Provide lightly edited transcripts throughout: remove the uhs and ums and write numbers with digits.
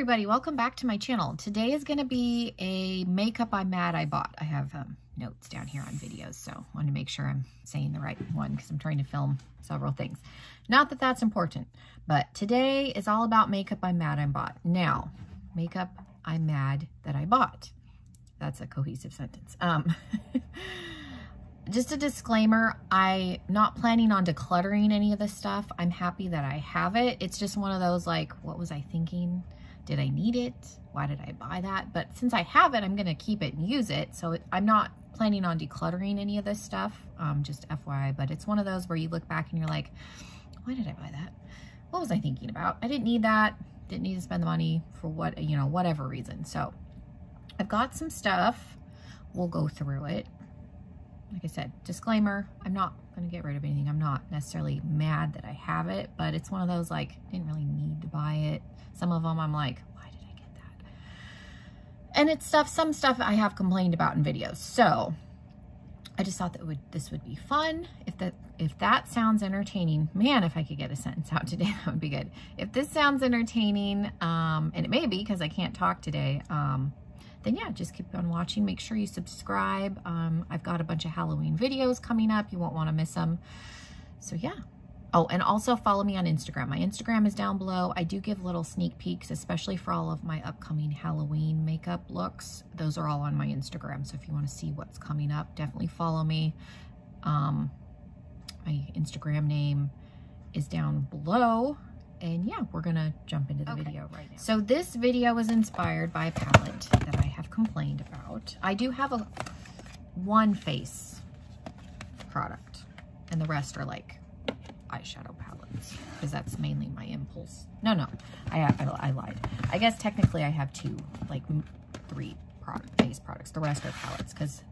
everybody, welcome back to my channel. Today is going to be a makeup I'm mad I bought. I have notes down here on videos, so I want to make sure I'm saying the right one because I'm trying to film several things. Not that that's important, but today is all about makeup I'm mad I bought. Now, makeup I'm mad that I bought. That's a cohesive sentence. Just a disclaimer, I'm not planning on decluttering any of this stuff. I'm happy that I have it. It's just one of those like, what was I thinking? Did I need it? Why did I buy that? But since I have it, I'm gonna keep it and use it. So I'm not planning on decluttering any of this stuff, just FYI, but it's one of those where you look back and you're like, why did I buy that? What was I thinking about? I didn't need that. Didn't need to spend the money for what, whatever reason. So I've got some stuff. We'll go through it. Like I said, disclaimer, I'm not going to get rid of anything. I'm not necessarily mad that I have it, but it's one of those like, didn't really need to buy it. Some of them I'm like, why did I get that? And it's some stuff I have complained about in videos. So I just thought that this would be fun. If that sounds entertaining, man, if I could get a sentence out today, that would be good. If this sounds entertaining, and it may be because I can't talk today, then yeah, just keep on watching. Make sure you subscribe. I've got a bunch of Halloween videos coming up. You won't want to miss them. So yeah. Oh, and also follow me on Instagram. My Instagram is down below. I do give little sneak peeks, especially for all of my upcoming Halloween makeup looks. Those are all on my Instagram. So if you want to see what's coming up, definitely follow me. My Instagram name is down below. And yeah, we're gonna jump into the video right now. So this video was inspired by a palette that I have complained about. I do have one face product, and the rest are like eyeshadow palettes, because that's mainly my impulse. No, I lied. I guess technically I have three face products. The rest are palettes, because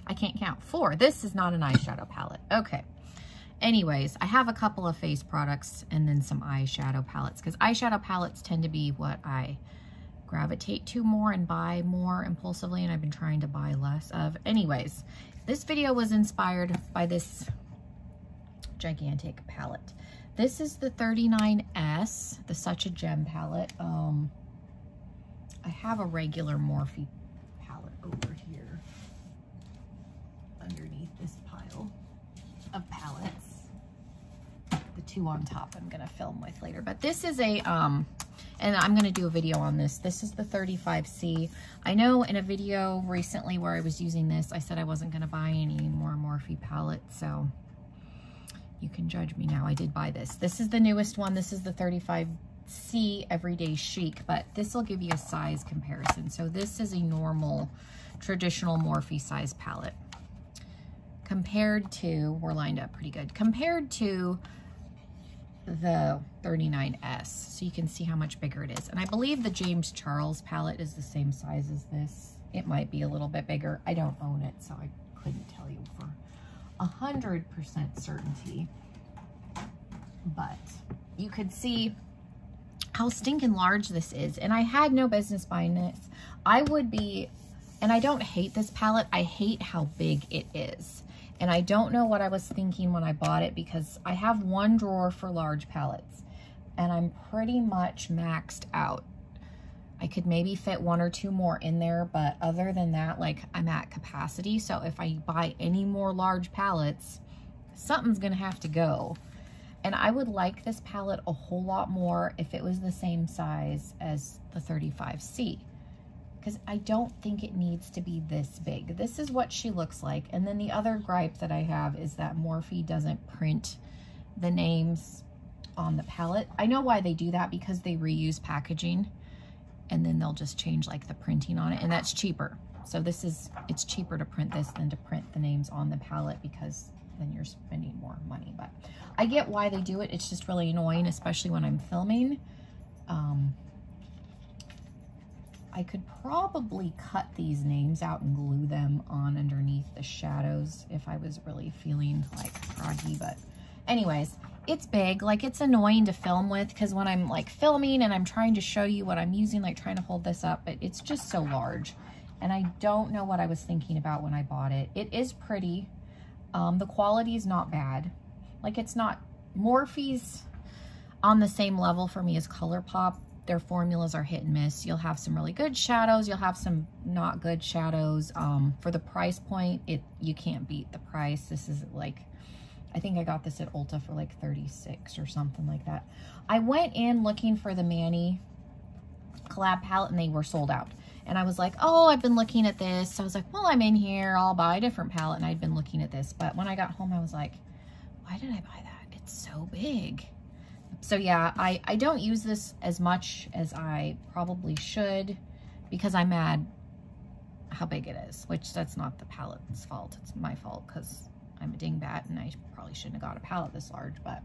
I can't count. 4. This is not an eyeshadow palette. Okay. Anyways, I have a couple of face products and then some eyeshadow palettes, because eyeshadow palettes tend to be what I gravitate to more and buy more impulsively, and I've been trying to buy less of. Anyways, this video was inspired by this gigantic palette. This is the 39S, the Such a Gem palette. I have a regular Morphe palette over here underneath this pile of palettes. The 2 on top I'm gonna film with later, but this is a and I'm gonna do a video on this. This is the 35C. I know in a video recently where I was using this, I said I wasn't gonna buy any more Morphe palettes, so you can judge me now. I did buy this. This is the newest one. This is the 35C Everyday Chic, but this will give you a size comparison. So this is a normal traditional Morphe size palette. Compared to, we're lined up pretty good, compared to the 39S. So you can see how much bigger it is. And I believe the James Charles palette is the same size as this. It might be a little bit bigger. I don't own it, so I couldn't tell you for 100% certainty. But you could see how stinking large this is. And I had no business buying this. I would be, and I don't hate this palette, I hate how big it is. And I don't know what I was thinking when I bought it, because I have one drawer for large palettes and I'm pretty much maxed out. I could maybe fit 1 or 2 more in there, but other than that, like, I'm at capacity. So if I buy any more large palettes, something's gonna have to go. And I would like this palette a whole lot more if it was the same size as the 35C. Because I don't think it needs to be this big. This is what she looks like. And then the other gripe that I have is that Morphe doesn't print the names on the palette. I know why they do that, because they reuse packaging and then they'll just change like the printing on it, and that's cheaper. So it's cheaper to print this than to print the names on the palette, because then you're spending more money. But I get why they do it. It's just really annoying, especially when I'm filming. I could probably cut these names out and glue them on underneath the shadows if I was really feeling like froggy. But anyways, it's big. Like, it's annoying to film with, because when I'm like filming and I'm trying to show you what I'm using, like trying to hold this up, but it's just so large. And I don't know what I was thinking about when I bought it. It is pretty. The quality is not bad. Like, it's not, Morphe's on the same level for me as ColourPop. their formulas are hit and miss. You'll have some really good shadows. You'll have some not good shadows. For the price point, you can't beat the price. This is like, I think I got this at Ulta for like $36 or something like that. I went in looking for the Manny collab palette and they were sold out. And I was like, oh, I've been looking at this. So I was like, well, I'm in here. I'll buy a different palette. And I'd been looking at this. But when I got home, I was like, why did I buy that? It's so big. So yeah, I don't use this as much as I probably should because I'm mad how big it is, which that's not the palette's fault. It's my fault because I'm a dingbat and I probably shouldn't have got a palette this large, but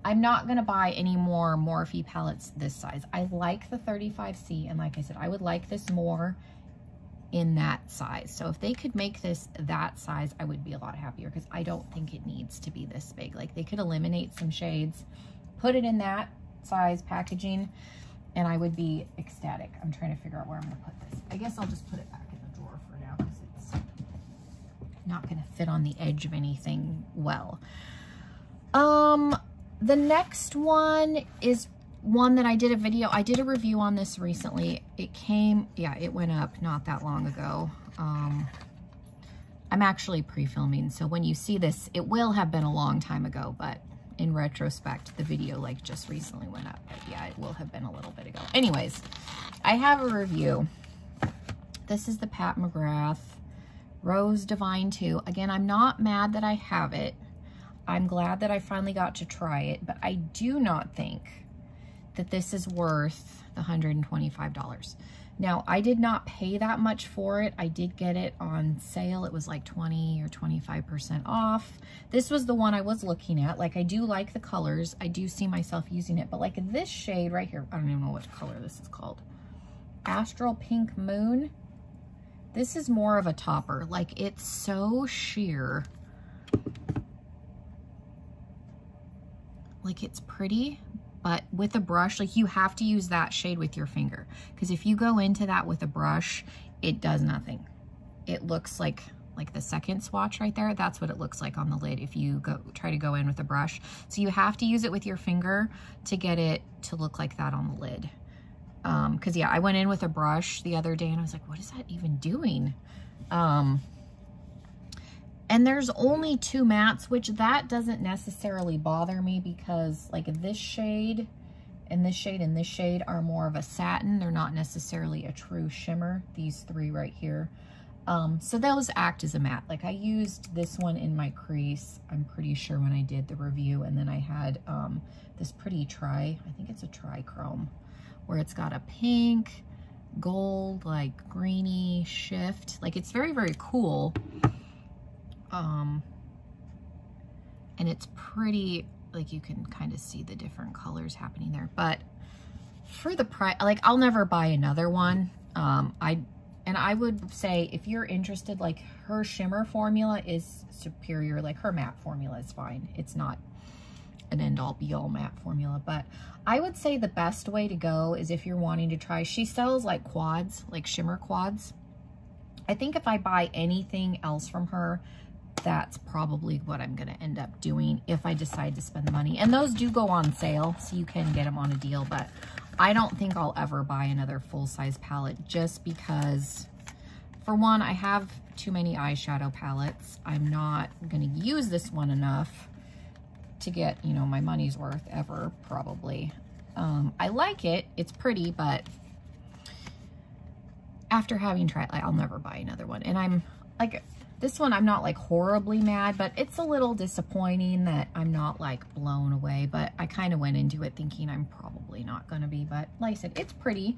I'm not going to buy any more Morphe palettes this size. I like the 35C, and like I said, I would like this more in that size. So if they could make this that size, I would be a lot happier because I don't think it needs to be this big. Like they could eliminate some shades, put it in that size packaging, and I would be ecstatic. I'm trying to figure out where I'm going to put this. I guess I'll just put it back in the drawer for now because it's not going to fit on the edge of anything well. The next one is one that I did a video. I did a review on this recently. It came, yeah, it went up not that long ago. I'm actually pre-filming, so when you see this, it will have been a long time ago, but in retrospect, the video like just recently went up. But yeah, it will have been a little bit ago. Anyways, I have a review. This is the Pat McGrath Rose Divine 2. Again, I'm not mad that I have it. I'm glad that I finally got to try it, but I do not think that this is worth the $125. Now, I did not pay that much for it. I did get it on sale. It was like 20 or 25% off. This was the one I was looking at. Like, I do like the colors. I do see myself using it, but like this shade right here, I don't even know what color this is called. Astral Pink Moon. This is more of a topper. Like, it's so sheer. Like, it's pretty, but with a brush, like you have to use that shade with your finger. Because if you go into that with a brush, it does nothing. It looks like the second swatch right there. That's what it looks like on the lid if you try to go in with a brush. So you have to use it with your finger to get it to look like that on the lid. Because yeah, I went in with a brush the other day and I was like, what is that even doing? And there's only 2 mattes, which that doesn't necessarily bother me because like this shade and this shade and this shade are more of a satin. They're not necessarily a true shimmer, these 3 right here. So those act as a matte. Like I used this one in my crease, I'm pretty sure, when I did the review. And then I had this pretty I think it's a trichrome, where it's got a pink, gold, like greeny shift. Like it's very, very cool. And it's pretty, like you can kind of see the different colors happening there. But for the price, like I'll never buy another one. I would say if you're interested, like her shimmer formula is superior. Like her matte formula is fine. It's not an end all be all matte formula, but I would say the best way to go is if you're wanting to try, she sells like quads, like shimmer quads. I think if I buy anything else from her, that's probably what I'm going to end up doing if I decide to spend the money. And those do go on sale, so you can get them on a deal, but I don't think I'll ever buy another full-size palette just because, for one, I have too many eyeshadow palettes. I'm not going to use this one enough to get, you know, my money's worth ever, probably. I like it. It's pretty, but after having tried, like, I'll never buy another one. And I'm like, this one, I'm not like horribly mad, but it's a little disappointing that I'm not like blown away. But I kind of went into it thinking I'm probably not going to be. But like I said, it's pretty.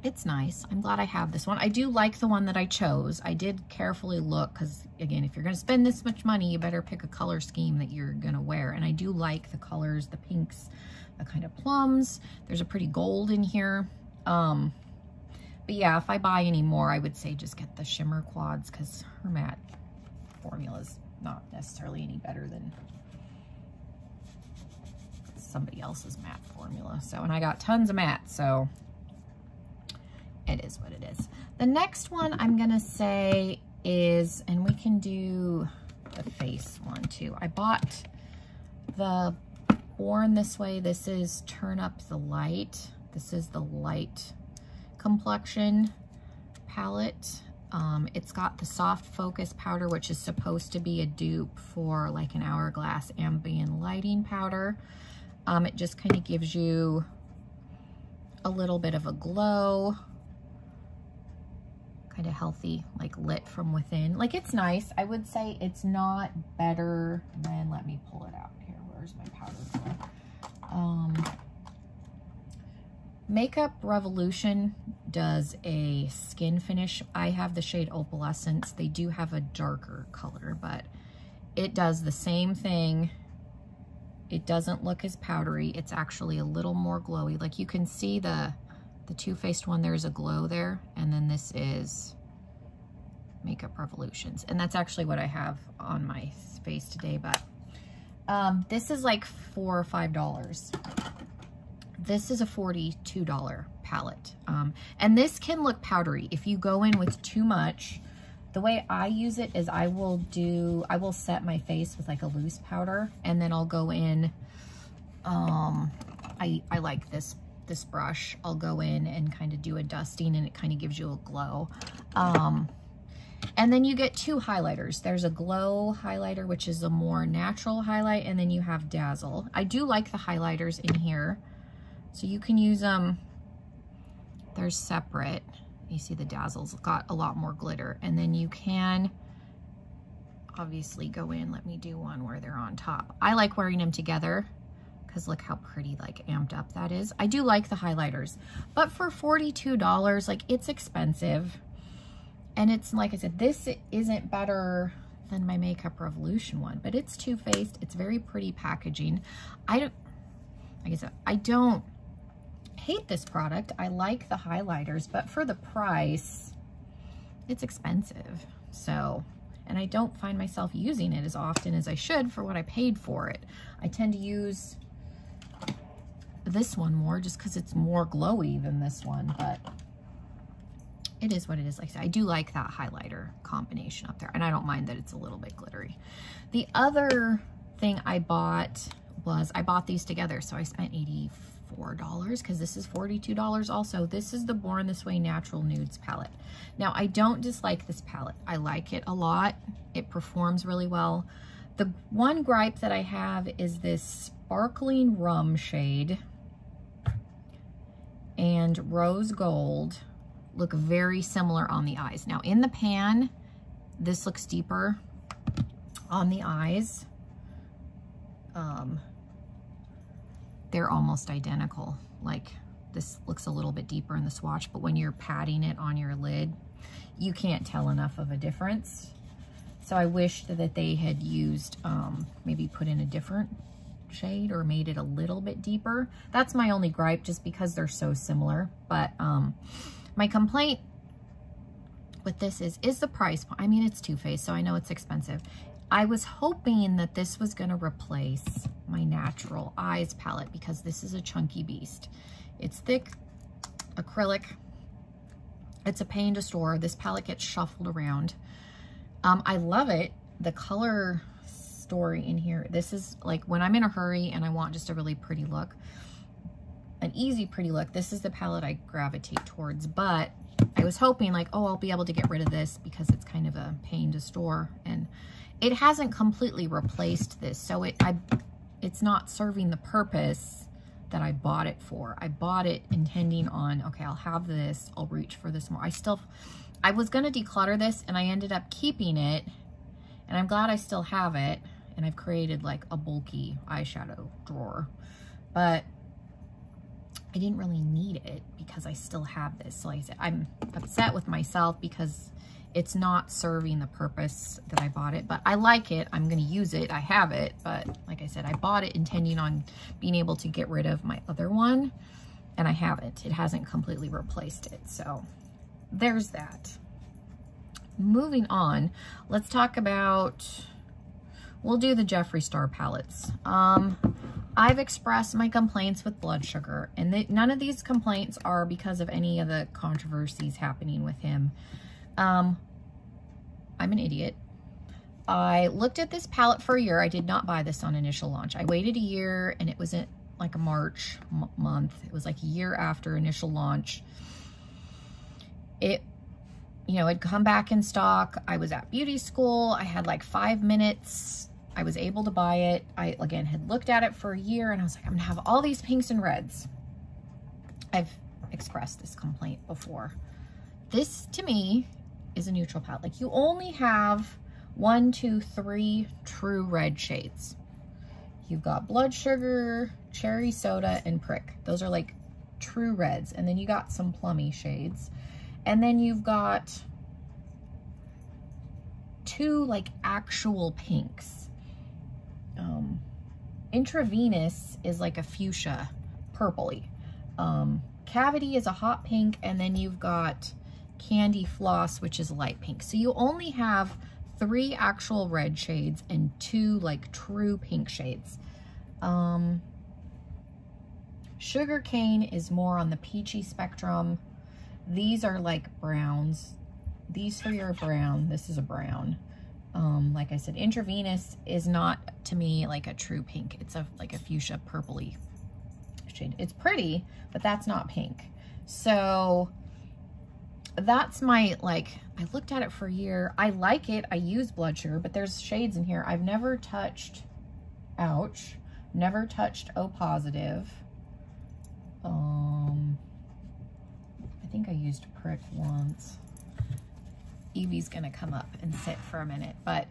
It's nice. I'm glad I have this one. I do like the one that I chose. I did carefully look because, again, if you're going to spend this much money, you better pick a color scheme that you're going to wear. And I do like the colors, the pinks, the kind of plums. There's a pretty gold in here. But yeah, if I buy any more, I would say just get the shimmer quads because her matte formula is not necessarily any better than somebody else's matte formula. So, and I got tons of matte, so it is what it is. The next one I'm going to say is, and we can do the face one too. I bought the Born This Way, this is Turn Up the Light. This is the light complexion palette. It's got the soft focus powder, which is supposed to be a dupe for like an Hourglass ambient lighting powder. It just kind of gives you a little bit of a glow, kind of healthy, like lit from within. Like, it's nice. I would say it's not better than, let me pull it out here. Where's my powder? Makeup Revolution does a skin finish. I have the shade Opalescence. They do have a darker color, but it does the same thing. It doesn't look as powdery. It's actually a little more glowy. Like, you can see the Too Faced one, there's a glow there. And then this is Makeup Revolutions. And that's actually what I have on my face today. But this is like $4 or $5. This is a $42 palette. And this can look powdery. If you go in with too much, the way I use it is I will set my face with like a loose powder, and then I'll go in, I like this brush. I'll go in and kind of do a dusting, and it kind of gives you a glow. And then you get two highlighters. There's a glow highlighter, which is a more natural highlight, and then you have Dazzle. I do like the highlighters in here. So you can use them, they're separate. You see the Dazzle's got a lot more glitter. And then you can obviously go in, let me do one where they're on top. I like wearing them together because look how pretty, like amped up that is. I do like the highlighters, but for $42, like it's expensive. And it's, like I said, this isn't better than my Makeup Revolution one, but it's Too Faced. It's very pretty packaging. Like I said, I don't hate this product. I like the highlighters, but for the price, it's expensive. So, and I don't find myself using it as often as I should for what I paid for it. I tend to use this one more just because it's more glowy than this one, but it is what it is. Like I said, I do like that highlighter combination up there, and I don't mind that it's a little bit glittery. The other thing I bought was, I bought these together, so I spent $84 because this is $42 also. This is the Born This Way Natural Nudes palette. Now, I don't dislike this palette. I like it a lot. It performs really well. The one gripe that I have is this Sparkling Rum shade and Rose Gold look very similar on the eyes. Now, in the pan, this looks deeper on the eyes. They're almost identical. Like, this looks a little bit deeper in the swatch, but when you're patting it on your lid, you can't tell enough of a difference. So I wish that they had used, maybe put in a different shade or made it a little bit deeper. That's my only gripe, just because they're so similar. But my complaint with this is the price. I mean, it's Too Faced, so I know it's expensive. I was hoping that this was going to replace my Natural Eyes palette, because this is a chunky beast. It's thick acrylic. It's a pain to store. This palette gets shuffled around. I love it. The color story in here. This is like when I'm in a hurry and I want just a really pretty look, an easy pretty look, this is the palette I gravitate towards. But I was hoping like, oh, I'll be able to get rid of this because it's kind of a pain to store, and it hasn't completely replaced this. So it's not serving the purpose that I bought it for. I bought it intending on, okay, I'll have this, I'll reach for this more. I was gonna declutter this, and I ended up keeping it, and I'm glad I still have it, and I've created like a bulky eyeshadow drawer, but I didn't really need it because I still have this. So like I said, I'm upset with myself because it's not serving the purpose that I bought it, but I like it. I'm going to use it. I have it, but like I said, I bought it intending on being able to get rid of my other one, and I haven't. It hasn't completely replaced it. So there's that. Moving on, let's talk about, we'll do the Jeffree Star palettes. I've expressed my complaints with blood sugar, and none of these complaints are because of any of the controversies happening with him. I'm an idiot. I looked at this palette for a year. I did not buy this on initial launch. I waited a year, and it was in like a March month. It was like a year after initial launch. It, you know, it'd come back in stock. I was at beauty school. I had like 5 minutes. I was able to buy it. I, again, had looked at it for a year, and I was like, I'm gonna have all these pinks and reds. I've expressed this complaint before. This, to me, is a neutral palette. Like, you only have 1, 2, 3 true red shades. You've got Blood Sugar, Cherry Soda, and Prick. Those are like true reds. And then you got some plummy shades. And then you've got 2 like actual pinks. Intravenous is like a fuchsia, purpley. Cavity is a hot pink, and then you've got Candy Floss, which is light pink. So you only have 3 actual red shades and 2 like true pink shades. Sugar Cane is more on the peachy spectrum. These are like browns. These 3 are brown. This is a brown. Like I said, Intravenous is not, to me, like a true pink. It's like a fuchsia purpley shade. It's pretty, but that's not pink. So that's my, like, I looked at it for a year. I like it. I use Blood Sugar, but there's shades in here. I've never touched, ouch, never touched O Positive. I think I used Prick once. Evie's gonna come up and sit for a minute, but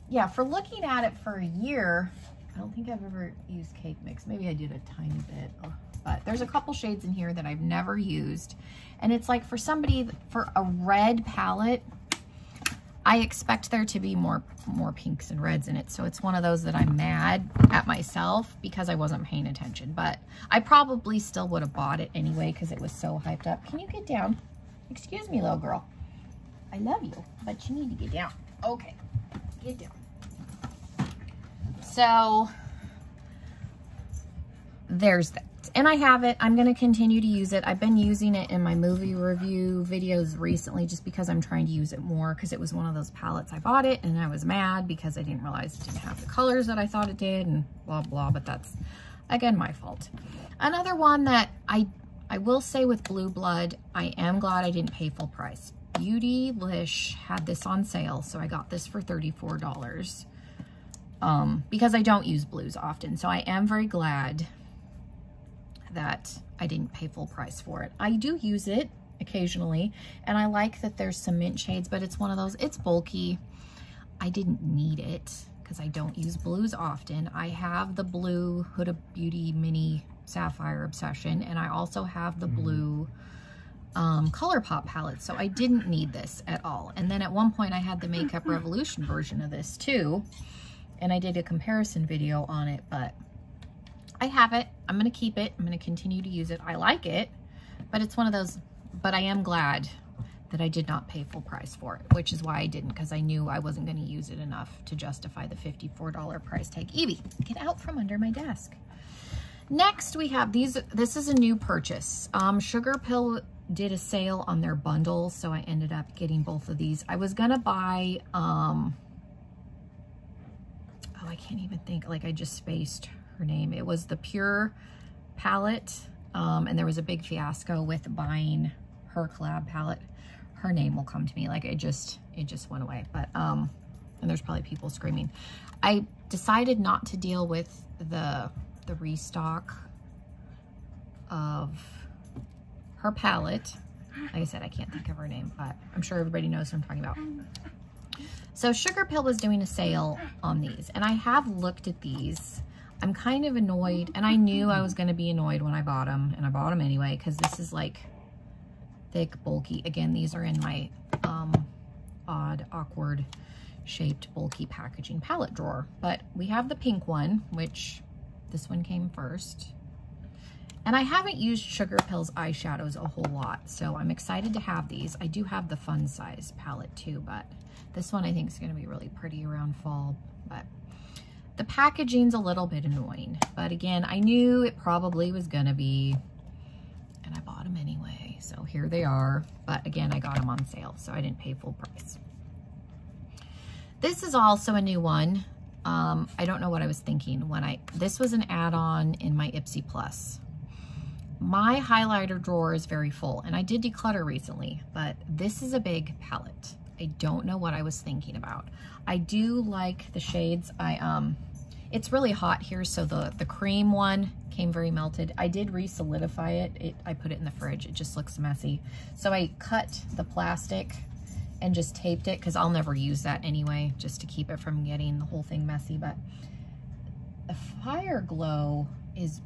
yeah, for looking at it for a year, I don't think I've ever used Cake Mix. Maybe I did a tiny bit, but there's a couple shades in here that I've never used. And it's like, for somebody, for a red palette, I expect there to be more pinks and reds in it. So it's one of those that I'm mad at myself because I wasn't paying attention, but I probably still would have bought it anyway because it was so hyped up. Can you get down? Excuse me, little girl. I love you, but you need to get down. Okay, get down. So there's that. And I have it. I'm going to continue to use it. I've been using it in my movie review videos recently just because I'm trying to use it more, because it was one of those palettes. I bought it and I was mad because I didn't realize it didn't have the colors that I thought it did and blah, blah, but that's, again, my fault. Another one that I will say with Blue Blood, I am glad I didn't pay full price. Beautylish had this on sale, so I got this for $34 because I don't use blues often. So I am very glad that I didn't pay full price for it. I do use it occasionally, and I like that there's some mint shades, but it's one of those, it's bulky. I didn't need it because I don't use blues often. I have the blue Huda Beauty Mini Sapphire Obsession, and I also have the blue ColourPop palette, so I didn't need this at all. And then at one point I had the Makeup Revolution version of this too, and I did a comparison video on it, but I have it. I'm going to keep it. I'm going to continue to use it. I like it, but it's one of those, but I am glad that I did not pay full price for it, which is why I didn't, because I knew I wasn't going to use it enough to justify the $54 price tag. Evie, get out from under my desk. Next we have these. This is a new purchase. Sugarpill did a sale on their bundles, so I ended up getting both of these. I was gonna buy, oh, I can't even think, like I just spaced her name. It was the Pure palette, and there was a big fiasco with buying her collab palette. Her name will come to me, like it just went away, but, and there's probably people screaming. I decided not to deal with the restock of her palette. Like I said, I can't think of her name, but I'm sure everybody knows what I'm talking about. So Sugarpill was doing a sale on these, and I have looked at these. I'm kind of annoyed, and I knew I was going to be annoyed when I bought them, and I bought them anyway, because this is like thick, bulky. Again, these are in my odd, awkward shaped, bulky packaging palette drawer. But we have the pink one, which this one came first. And I haven't used Sugarpill's eyeshadows a whole lot, so I'm excited to have these. I do have the fun size palette too, but this one I think is going to be really pretty around fall. But the packaging's a little bit annoying, but again, I knew it probably was going to be, and I bought them anyway, so here they are. But again, I got them on sale, so I didn't pay full price. This is also a new one. I don't know what I was thinking when this was an add-on in my Ipsy Plus. My highlighter drawer is very full, and I did declutter recently, but this is a big palette. I don't know what I was thinking about. I do like the shades. It's really hot here, so the cream one came very melted. I did re-solidify it. I put it in the fridge. It just looks messy. So I cut the plastic and just taped it, because I'll never use that anyway, just to keep it from getting the whole thing messy. But the Fire Glow is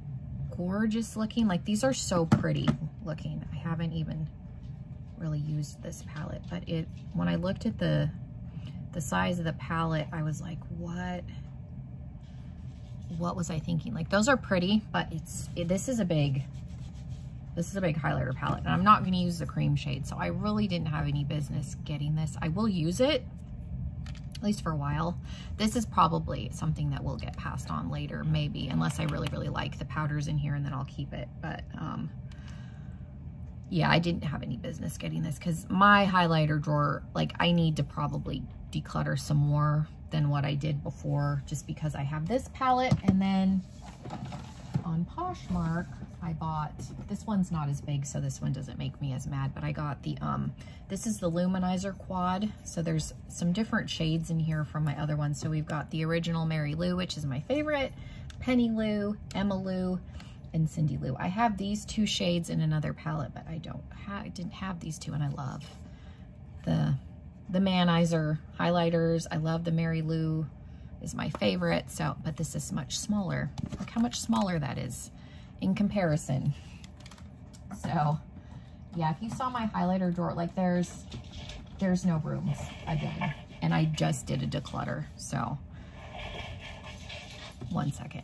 gorgeous looking. Like, these are so pretty looking. I haven't even really used this palette, but when I looked at the size of the palette, I was like, what was I thinking? Like, those are pretty, but this is a big highlighter palette, and I'm not going to use the cream shade, so I really didn't have any business getting this. I will use it, at least for a while. This is probably something that will get passed on later, maybe, unless I really, really like the powders in here, and then I'll keep it. But yeah, I didn't have any business getting this, because my highlighter drawer, like, I need to probably declutter some more than what I did before, just because I have this palette. And then on Poshmark, I bought, this one's not as big, so this one doesn't make me as mad, but I got the, this is the Luminizer Quad. So there's some different shades in here from my other ones. So we've got the original Mary Lou, which is my favorite, Penny Lou, Emma Lou, and Cindy Lou. I have these two shades in another palette, but I didn't have these two, and I love the Manizer highlighters. I love the Mary Lou, is my favorite. So, but this is much smaller. Look how much smaller that is in comparison. So yeah, if you saw my highlighter drawer, like, there's no room again, and I just did a declutter. So one second.